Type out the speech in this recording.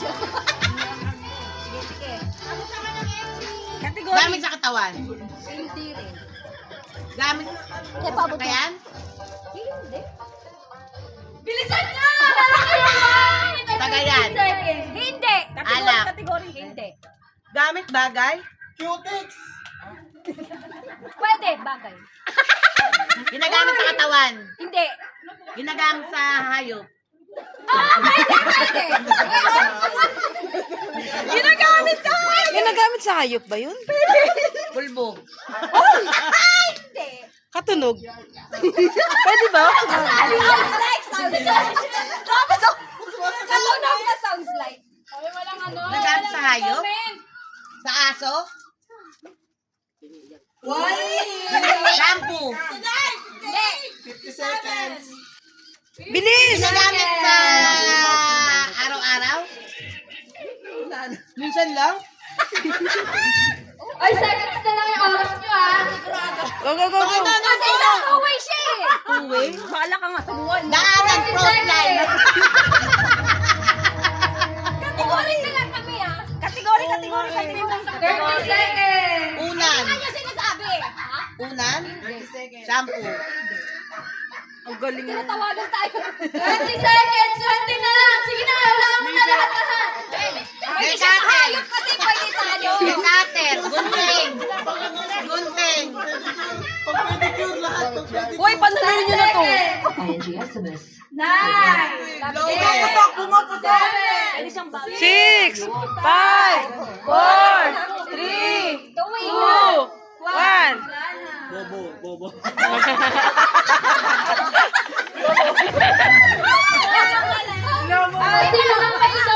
siya. Sige, sige. Gamit sa katawan. Hindi rin. Gamit Kaya sa paabot mo. sakayan. Hindi. Bilisan niya! Lalaki naman! Tagayan. Hindi. Alak. Kategory hindi. Gamit bagay. Pwede, bagay. Ginagamit sa katawan. Hindi. Ginagamit sa hayop. Pwede. Ginagamit sa hayop ba yun? Pulbo. Hindi. Katunog. Pwede ba? Sounds like. Katunog na sounds like. Ginagamit sa hayop. Sa aso. Shampoo. Bilis! Ginagamit sa araw-araw. Minsan lang. Ay, seconds na lang yung oras nyo, ha? Go, go, go, go! Kasi nag-uwi siya eh. Two-way. Bahala ka nga sa buwan. Daanan, cross line. Kategory na lang kami ah. Kategory. 30 seconds! Unan. Ano sinasabi? Ha? Unan. Shampoo. Ang galing mo. Tinatawagan tayo. 20 seconds! 20 na lang! Sige na, hulaan mo na lahat-lahat! Pwede siya sa hayop kasi pwede sa ano. Cutter. Gunting. Gunting. Uy, panalin nyo na to. ING-SMS. 9! 7! 6, 5, 4, 3, 2, 1. Sino lang may ito?